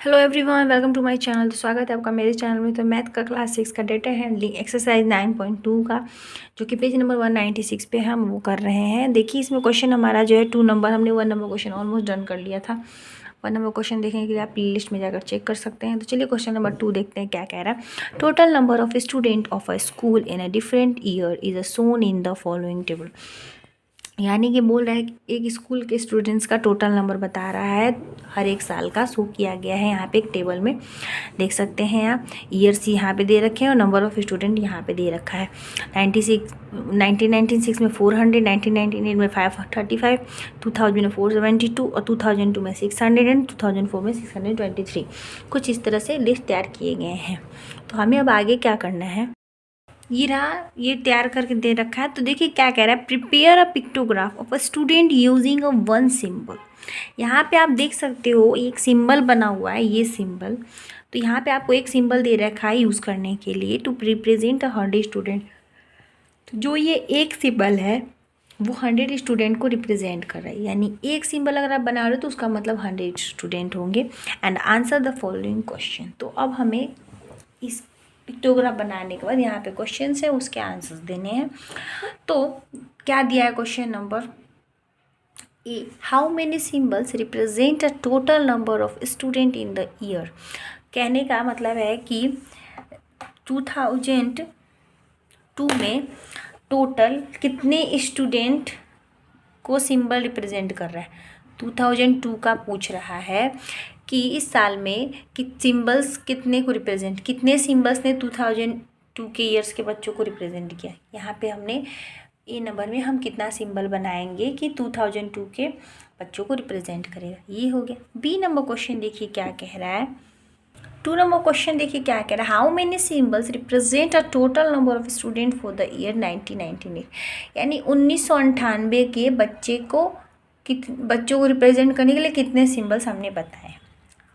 Hello everyone, welcome to my channel. तो स्वागत है आपका मेरे चैनल में। तो मैथ का क्लास 6 का डेटा हैंडलिंग एक्सरसाइज 9.2 का जो कि पेज नंबर 196 पे हम वो कर रहे हैं। देखिए इसमें क्वेश्चन हमारा जो है 2 नंबर, हमने 1 नंबर क्वेश्चन ऑलमोस्ट डन कर लिया था। 1 नंबर क्वेश्चन देखने के लिए आप प्ले लिस्ट में जाकर चेक कर सकते हैं। तो चलिए क्वेश्चन नंबर 2 देखते हैं क्या कह रहा है। Total number of student of a school in a different year is a shown in the following table. यानी कि बोल रहा है कि एक स्कूल के स्टूडेंट्स का टोटल नंबर बता रहा है, हर एक साल का शो किया गया है। यहाँ पे एक टेबल में देख सकते हैं आप, ईयर्स यहाँ पे दे रखे हैं और नंबर ऑफ स्टूडेंट यहाँ पे दे रखा है। 1996 में 400, 1998 में 535, 2000 में 472 और 2002 में 600 एंड 2004 में 623। कुछ इस तरह से लिस्ट तैयार किए गए हैं। तो हमें अब आगे क्या करना है, ये रहा, ये तैयार करके दे रखा है। तो देखिए क्या कह रहा है, prepare a pictograph of a student using a one symbol. यहाँ पे आप देख सकते हो एक सिंबल बना हुआ है, ये सिंबल। तो यहाँ पे आपको एक सिंबल दे रखा है यूज़ करने के लिए टू रिप्रेजेंट अ 100 स्टूडेंट। तो जो ये एक सिंबल है वो 100 स्टूडेंट को रिप्रेजेंट कर रहा है। यानी एक सिंबल अगर आप बना रहे हो तो उसका मतलब 100 स्टूडेंट होंगे। And answer the following question. तो अब हमें इस पिक्टोग्राफ बनाने के बाद यहाँ पे क्वेश्चन है, उसके आंसर्स देने हैं। तो क्या दिया है question number A, how many symbols represent a total number of student in the year. कहने का मतलब है कि 2002 में टोटल कितने स्टूडेंट को सिंबल रिप्रेजेंट कर रहा है। 2002 का पूछ रहा है कि इस साल में कि सिंबल्स कितने को रिप्रेजेंट, कितने सिंबल्स ने 2002 के ईयर्स के बच्चों को रिप्रेजेंट किया। यहाँ पे हमने ए नंबर में हम कितना सिंबल बनाएंगे कि 2002 के बच्चों को रिप्रेजेंट करेगा, ये हो गया। बी नंबर क्वेश्चन देखिए क्या कह रहा है। 2 नंबर क्वेश्चन देखिए क्या कह रहा है, how many symbols represent a total number of student for the year 1998। यानी 1998 के बच्चों को रिप्रेजेंट करने के लिए कितने सिंबल्स हमने बताए,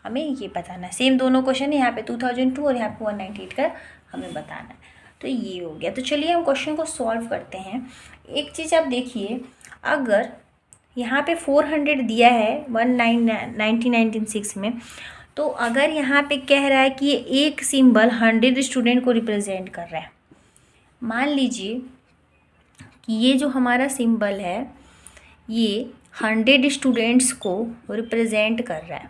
हमें ये बताना है। सेम दोनों क्वेश्चन है, यहाँ पे 2002 और यहाँ पे 198 का हमें बताना है। तो ये हो गया। तो चलिए हम क्वेश्चन को सॉल्व करते हैं। एक चीज़ आप देखिए, अगर यहाँ पे 400 दिया है 1996 में, तो अगर यहाँ पे कह रहा है कि ये एक सिंबल 100 स्टूडेंट को रिप्रेजेंट कर रहा है, मान लीजिए कि ये जो हमारा सिंबल है ये 100 स्टूडेंट्स को रिप्रेजेंट कर रहा है,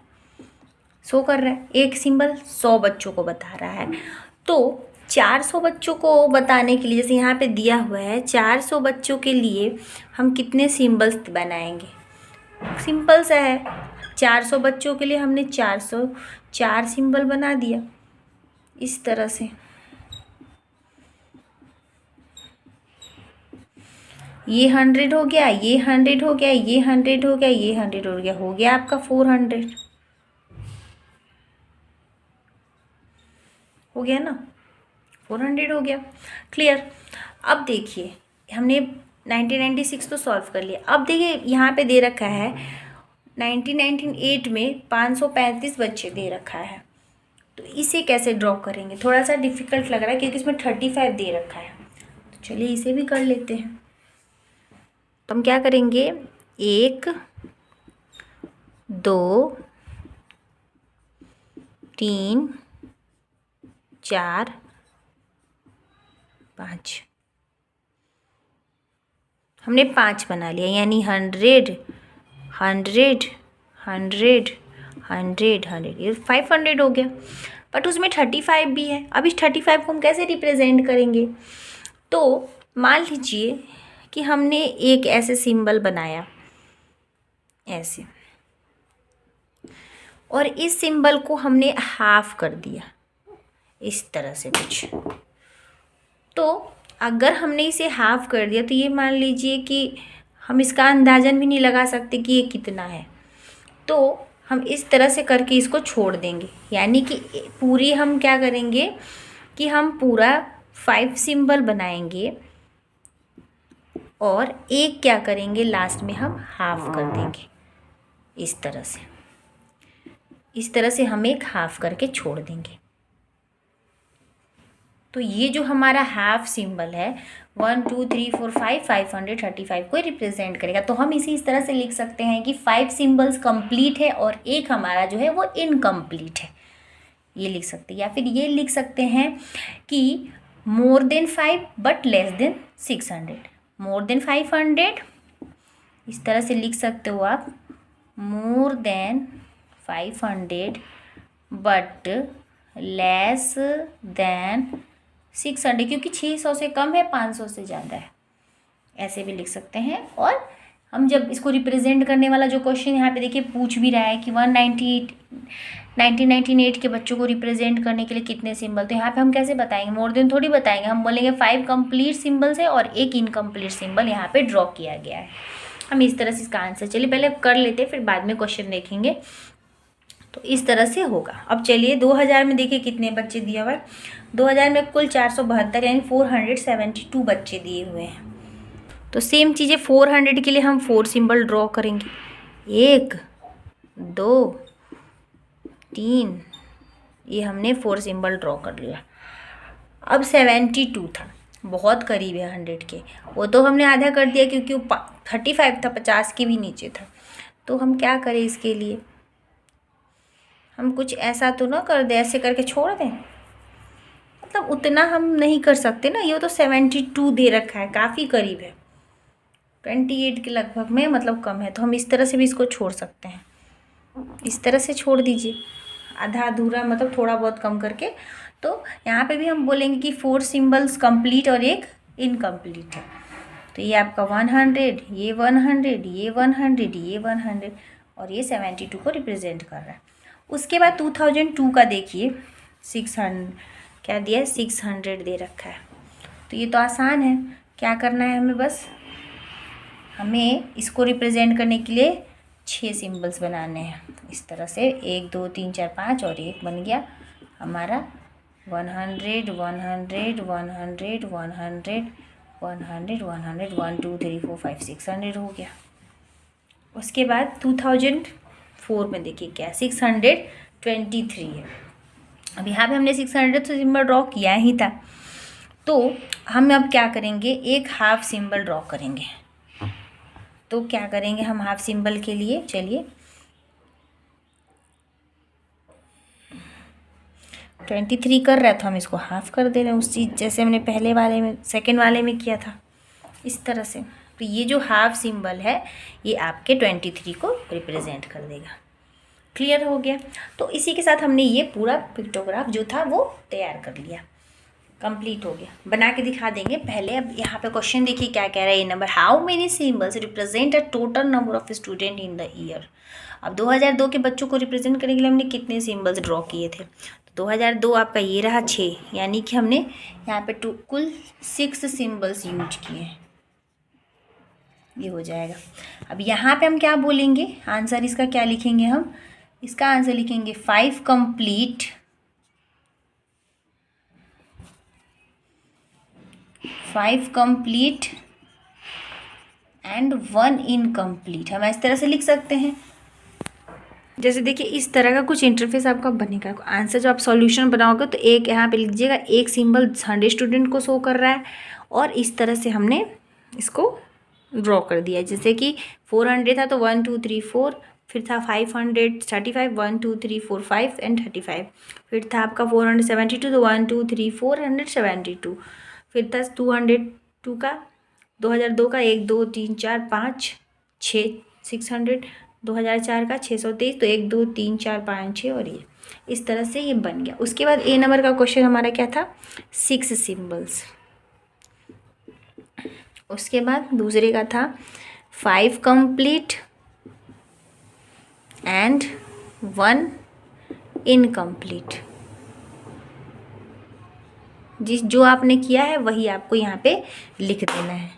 शो कर रहा है। एक सिंबल 100 बच्चों को बता रहा है। तो 400 बच्चों को बताने के लिए, जैसे यहाँ पे दिया हुआ है 400 बच्चों के लिए हम कितने सिंबल्स बनाएंगे। सिंपल सा है, 400 बच्चों के लिए हमने 404 सिंबल बना दिया इस तरह से। ये 100 हो गया, ये 100 हो गया, ये 100 हो गया, ये 100 हो गया आपका 400 हो गया ना, 400 हो गया। क्लियर। अब देखिए हमने 1996 तो सॉल्व कर लिया। अब देखिए यहाँ पे दे रखा है 1998 में 535 बच्चे दे रखा है। तो इसे कैसे ड्रॉ करेंगे, थोड़ा सा डिफिकल्ट लग रहा है क्योंकि इसमें 35 दे रखा है। तो चलिए इसे भी कर लेते हैं। तो हम क्या करेंगे, 1 2 3 4 5, हमने 5 बना लिया। यानी 100 100 100 100 100, ये 500 हो गया। बट उसमें 35 भी है। अब इस 35 को हम कैसे रिप्रेजेंट करेंगे। तो मान लीजिए कि हमने एक ऐसे सिंबल बनाया ऐसे, और इस सिंबल को हमने हाफ कर दिया इस तरह से कुछ। तो अगर हमने इसे हाफ कर दिया तो ये मान लीजिए कि हम इसका अंदाज़न भी नहीं लगा सकते कि ये कितना है। तो हम इस तरह से करके इसको छोड़ देंगे। यानी कि पूरी हम क्या करेंगे कि हम पूरा 5 सिंबल बनाएंगे और एक क्या करेंगे, लास्ट में हम हाफ कर देंगे इस तरह से। इस तरह से हम एक हाफ करके छोड़ देंगे। तो ये जो हमारा हाफ सिंबल है 1 2 3 4 5 535 को रिप्रेजेंट करेगा। तो हम इस तरह से लिख सकते हैं कि 5 सिंबल्स कंप्लीट है और एक हमारा जो है वो इनकम्प्लीट है, ये लिख सकते हैं। या फिर ये लिख सकते हैं कि more than 5 but less than 600, more than 500, इस तरह से लिख सकते हो आप, more than 500 but less than 600, क्योंकि 600 से कम है, 500 से ज़्यादा है, ऐसे भी लिख सकते हैं। और हम जब इसको रिप्रेजेंट करने वाला जो क्वेश्चन यहाँ पे देखिए पूछ भी रहा है कि 1998 के बच्चों को रिप्रेजेंट करने के लिए कितने सिंबल, तो यहाँ पे हम कैसे बताएंगे, मोर देन थोड़ी बताएंगे, हम बोलेंगे 5 कंप्लीट सिंबल्स है और एक इनकम्प्लीट सिंबल यहाँ पे ड्रॉ किया गया है। हम इस तरह से इसका आंसर, चलिए पहले कर लेते फिर बाद में क्वेश्चन देखेंगे। तो इस तरह से होगा। अब चलिए 2000 में देखिए कितने बच्चे दिया हुआ है, 2000 में कुल 472 यानी 472 बच्चे दिए हुए हैं। तो सेम चीज़ें 400 के लिए हम 4 सिंबल ड्रॉ करेंगे, 1 2 3, ये हमने 4 सिंबल ड्रॉ कर लिया। अब 72 था, बहुत करीब है 100 के, वो तो हमने आधा कर दिया क्योंकि वो 35 था, 50 के भी नीचे था। तो हम क्या करें इसके लिए, हम कुछ ऐसा तो ना कर दे, ऐसे करके छोड़ दें, मतलब उतना हम नहीं कर सकते ना, ये तो 72 दे रखा है, काफ़ी करीब है, 28 के लगभग में, मतलब कम है। तो हम इस तरह से भी इसको छोड़ सकते हैं, इस तरह से छोड़ दीजिए, आधा अधूरा मतलब थोड़ा बहुत कम करके। तो यहाँ पे भी हम बोलेंगे कि 4 सिंबल्स कंप्लीट और एक इनकम्प्लीट है। तो ये आपका 100, ये 100, ये 100, ये 100 और ये 72 को रिप्रेजेंट कर रहा है। उसके बाद 2002 का देखिए, 600 क्या दिया है, 600 दे रखा है। तो ये तो आसान है, क्या करना है हमें, बस हमें इसको रिप्रेजेंट करने के लिए 6 सिंबल्स बनाने हैं, इस तरह से 1 2 3 4 5 और एक बन गया हमारा 100 100 100 100 100 1 2 3 4 5 600 हो गया। उसके बाद 2004 में देखिए क्या 623 है। अब यहाँ पे हमने 600 तो सिंबल ड्रॉ किया ही था, तो हम अब क्या करेंगे, एक हाफ सिंबल ड्रॉ करेंगे। तो क्या करेंगे हम हाफ सिंबल के लिए, चलिए 23 कर रहा है तो हम इसको हाफ कर दे रहे हैं, उस चीज़ जैसे हमने पहले वाले में, सेकंड वाले में किया था, इस तरह से। तो ये जो हाफ सिंबल है ये आपके 23 को रिप्रेजेंट कर देगा। क्लियर हो गया। तो इसी के साथ हमने ये पूरा पिक्टोग्राफ जो था वो तैयार कर लिया, कंप्लीट हो गया। बना के दिखा देंगे पहले। अब यहाँ पे क्वेश्चन देखिए क्या कह रहा है, ये number, how many symbols represent a total number of student in the year. अब 2002 के बच्चों को रिप्रेजेंट करने के लिए हमने कितने सिंबल्स ड्रॉ किए थे, तो 2002 आपका ये रहा 6, यानी कि हमने यहाँ पे कुल 6 सिंबल्स यूज किए हैं, ये हो जाएगा। अब यहाँ पे हम क्या बोलेंगे, आंसर इसका क्या लिखेंगे हम, इसका आंसर लिखेंगे 5 कंप्लीट, 5 कंप्लीट एंड 1 इनकम्प्लीट। हम इस तरह से लिख सकते हैं। जैसे देखिए इस तरह का कुछ इंटरफेस आपका बनेगा। आंसर जो आप सॉल्यूशन बनाओगे तो एक यहाँ पे लिख लीजिएगा, एक सिंबल 100 स्टूडेंट को शो कर रहा है, और इस तरह से हमने इसको ड्रॉ कर दिया। जैसे कि 400 था तो 1 2 3 4, फिर था 535 1 2 3 4 5 एंड 35, फिर था आपका 472 तो 1 2 3 472, फिर था 202 का 2002 का 1 2 3 4 5 6 600, 2004 का 623 तो 1 2 3 4 5 6 और ये इस तरह से ये बन गया। उसके बाद ए नंबर का क्वेश्चन हमारा क्या था, 6 सिंबल्स। उसके बाद दूसरे का था 5 कंप्लीट एंड 1 इनकम्प्लीट। जो आपने किया है वही आपको यहाँ पे लिख देना है।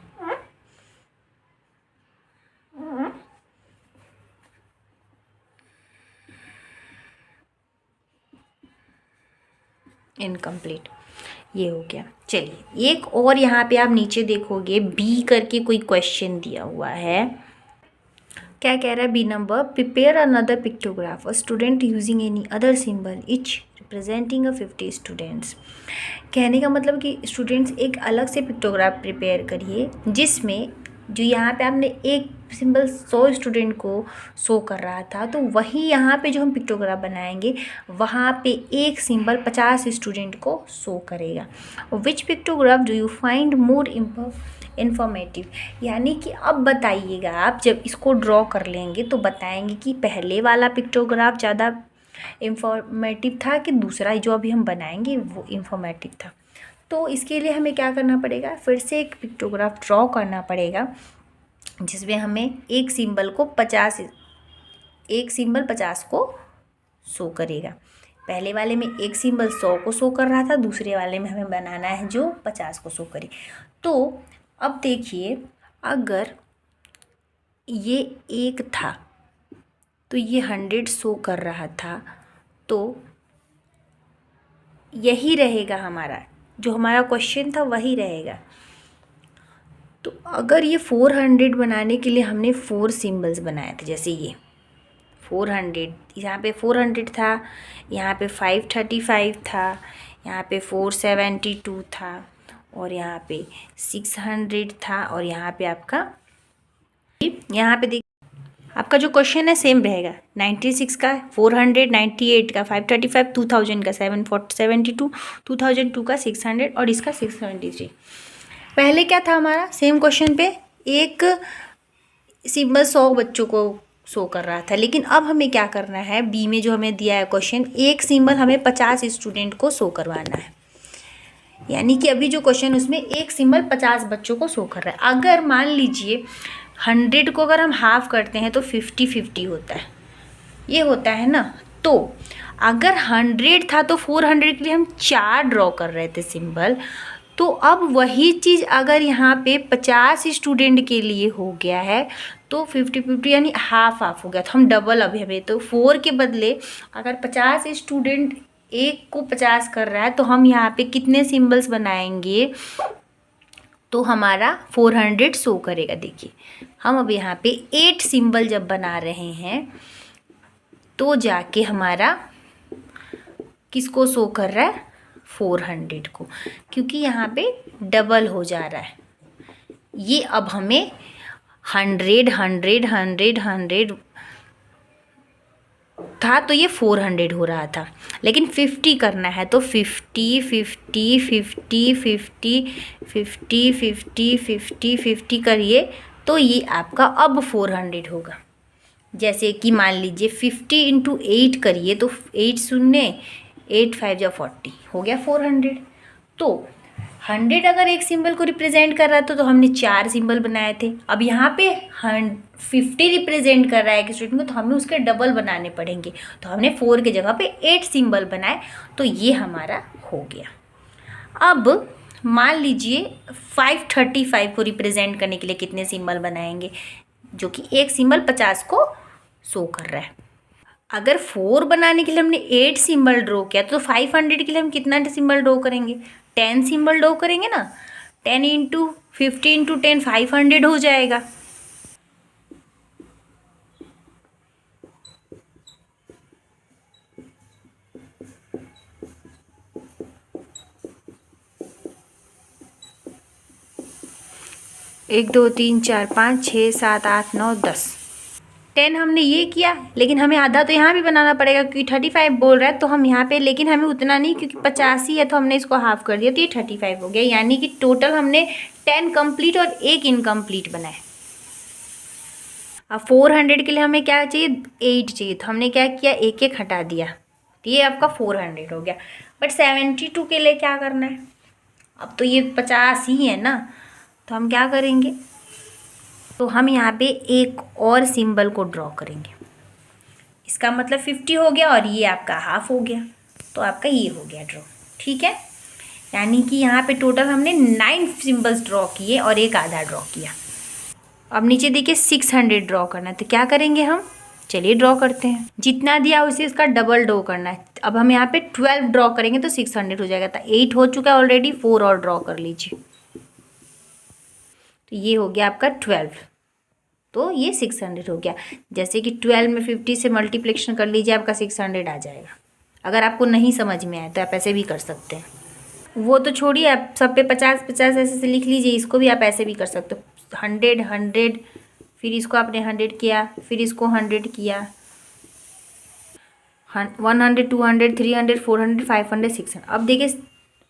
इनकम्प्लीट, ये हो गया। चलिए एक और यहाँ पे आप नीचे देखोगे बी करके कोई क्वेश्चन दिया हुआ है। क्या कह रहा है B number, prepare another pictograph a student using any other symbol each representing a 50 students. कहने का मतलब कि स्टूडेंट्स एक अलग से पिक्टोग्राफ प्रिपेयर करिए जिसमें जो यहाँ पे आपने एक सिंबल 100 स्टूडेंट को शो कर रहा था, तो वही यहाँ पे जो हम पिक्टोग्राफ बनाएंगे वहाँ पे एक सिंबल 50 स्टूडेंट को शो करेगा। Which pictograph do you find more informative, यानी कि अब बताइएगा, आप जब इसको ड्रॉ कर लेंगे तो बताएंगे कि पहले वाला पिक्टोग्राफ ज़्यादा इंफॉर्मेटिव था कि दूसरा जो अभी हम बनाएंगे वो इंफॉर्मेटिव था। तो इसके लिए हमें क्या करना पड़ेगा, फिर से एक पिक्टोग्राफ ड्रॉ करना पड़ेगा जिसमें हमें एक सिंबल 50 को शो करेगा। पहले वाले में एक सिंबल 100 को शो कर रहा था, दूसरे वाले में हमें बनाना है जो 50 को शो करे। तो अब देखिए, अगर ये एक था तो ये 100 शो कर रहा था, तो यही रहेगा हमारा, जो हमारा क्वेश्चन था वही रहेगा। तो अगर ये 400 बनाने के लिए हमने 4 सिंबल्स बनाए थे, जैसे ये 400, यहाँ पे 400 था, यहाँ पे 535 था, यहाँ पे 472 था, और यहाँ पे 600 था, और यहाँ पे आपका, यहाँ पे देखिए आपका जो क्वेश्चन है सेम रहेगा। 96 का, 400, 98 का, 535, 2000 का, 772, 2002 का 600 और इसका 673। पहले क्या था हमारा, सेम क्वेश्चन पे एक सिंबल 100 बच्चों को शो कर रहा था, लेकिन अब हमें क्या करना है, बी में जो हमें दिया है क्वेश्चन, एक सिंबल हमें 50 स्टूडेंट को शो करवाना है। यानी कि अभी जो क्वेश्चन उसमें एक सिंबल 50 बच्चों को शो कर रहा है। अगर मान लीजिए 100 को अगर हम हाफ करते हैं तो 50-50 होता है, ये होता है ना। तो अगर 100 था तो 400 के लिए हम 4 ड्रॉ कर रहे थे सिंबल, तो अब वही चीज़ अगर यहाँ पे 50 स्टूडेंट के लिए हो गया है तो 50-50 यानी हाफ हो गया। तो हम डबल, अभी हमें तो 4 के बदले अगर 50 स्टूडेंट एक को 50 कर रहा है तो हम यहाँ पे कितने सिंबल्स बनाएंगे, तो हमारा 400 शो करेगा। देखिए हम अब यहाँ पे 8 सिंबल जब बना रहे हैं तो जाके हमारा किसको शो कर रहा है, 400 को, क्योंकि यहाँ पे डबल हो जा रहा है। ये अब हमें 100 था तो ये 400 हो रहा था, लेकिन 50 करना है तो 50 करिए तो ये आपका अब 400 होगा। जैसे कि मान लीजिए 50 × 8 करिए तो 8 शून्य 8 5 या 40 हो गया 400। तो 100 अगर एक सिंबल को रिप्रेजेंट कर रहा था तो हमने 4 सिंबल बनाए थे। अब यहाँ पे 50 रिप्रेजेंट कर रहा है एक स्टूडेंट को, तो हमें उसके डबल बनाने पड़ेंगे। तो हमने 4 की जगह पे 8 सिंबल बनाए, तो ये हमारा हो गया। अब मान लीजिए 535 को रिप्रेजेंट करने के लिए कितने सिंबल बनाएंगे, जो कि एक सिंबल 50 को शो कर रहा है। अगर 4 बनाने के लिए हमने 8 सिंबल ड्रॉ किया तो 500 के लिए हम कितना सिंबल ड्रॉ करेंगे, 10 सिंबल ड्रॉ करेंगे ना। 10 × 50 × 10 500 हो जाएगा। एक 2 3 4 5 6 7 8 9 10 10 हमने ये किया, लेकिन हमें आधा तो यहाँ भी बनाना पड़ेगा क्योंकि 35 बोल रहा है। तो हम यहाँ पे, लेकिन हमें उतना नहीं क्योंकि 85 है तो हमने इसको हाफ कर दिया तो ये 35 हो गया। यानी कि टोटल हमने 10 कंप्लीट और एक इनकम्प्लीट बनाए। अब 400 के लिए हमें क्या चाहिए, 8 चाहिए, तो हमने क्या किया, एक एक हटा दिया, तो ये आपका 400 हो गया। बट 72 के लिए क्या करना है, अब तो ये 50 ही है ना, तो हम क्या करेंगे, तो हम यहाँ पे एक और सिंबल को ड्रॉ करेंगे। इसका मतलब 50 हो गया और ये आपका हाफ हो गया, तो आपका ये हो गया ड्रॉ। ठीक है, यानी कि यहाँ पे टोटल हमने 9 सिंबल्स ड्रॉ किए और एक आधा ड्रॉ किया। अब नीचे देखिए 600 ड्रॉ करना है, तो क्या करेंगे हम, चलिए ड्रॉ करते हैं। जितना दिया उसे इसका डबल ड्रॉ करना है। अब हम यहाँ पे 12 ड्रॉ करेंगे तो 600 हो जाएगा। तो 8 हो चुका है ऑलरेडी, 4 और ड्रॉ कर लीजिए, तो ये हो गया आपका 12, तो ये 600 हो गया। जैसे कि 12 में 50 से मल्टीप्लिकेशन कर लीजिए, आपका 600 आ जाएगा। अगर आपको नहीं समझ में आए तो आप ऐसे भी कर सकते हैं। वो तो छोड़िए, आप सब पे 50-50 ऐसे लिख लीजिए, इसको भी आप ऐसे भी कर सकते हो। 100, फिर इसको आपने 100 किया, फिर इसको 100 किया, 100, 200, 300, 400, 500, 600। अब देखिए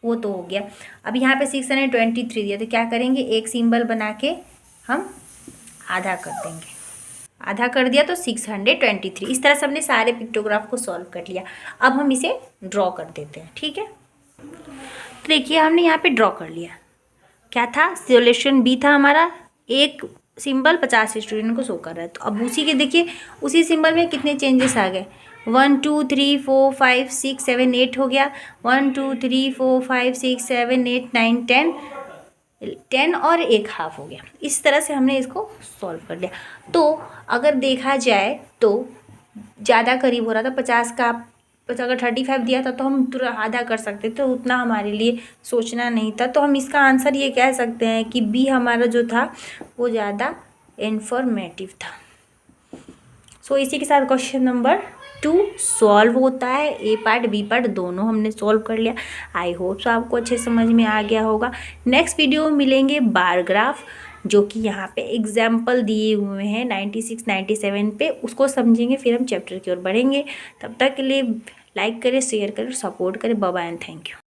वो तो हो गया। अब यहाँ पे 623 दिया, तो क्या करेंगे, एक सिंबल बना के हम आधा कर देंगे। आधा कर दिया तो 623। इस तरह से हमने सारे पिक्टोग्राफ को सॉल्व कर लिया। अब हम इसे ड्रॉ कर देते हैं, ठीक है। तो देखिए हमने यहाँ पे ड्रॉ कर लिया। क्या था, सॉल्यूशन बी था हमारा, एक सिंबल 50 स्टूडेंट को शो कर रहा है। तो अब उसी के देखिए, उसी सिंबल में कितने चेंजेस आ गए, 1 2 3 4 5 6 7 8 हो गया, 1 2 3 4 5 6 7 8 9 10, 10 और एक हाफ हो गया। इस तरह से हमने इसको सॉल्व कर लिया। तो अगर देखा जाए तो ज़्यादा करीब हो रहा था 50 का, अगर 35 दिया था तो हम तुरंत आधा कर सकते थे, उतना हमारे लिए सोचना नहीं था। तो हम इसका आंसर ये कह सकते हैं कि बी हमारा जो था वो ज़्यादा इन्फॉर्मेटिव था। सो इसी के साथ क्वेश्चन नंबर 2 सॉल्व होता है। ए पार्ट बी पार्ट दोनों हमने सॉल्व कर लिया। आई होप सो आपको अच्छे समझ में आ गया होगा। नेक्स्ट वीडियो में मिलेंगे बार ग्राफ, जो कि यहाँ पे एग्जाम्पल दिए हुए हैं 96 97 पे, उसको समझेंगे, फिर हम चैप्टर की ओर बढ़ेंगे। तब तक के लिए लाइक करें, शेयर करें, सपोर्ट करें। Bye bye and thank you.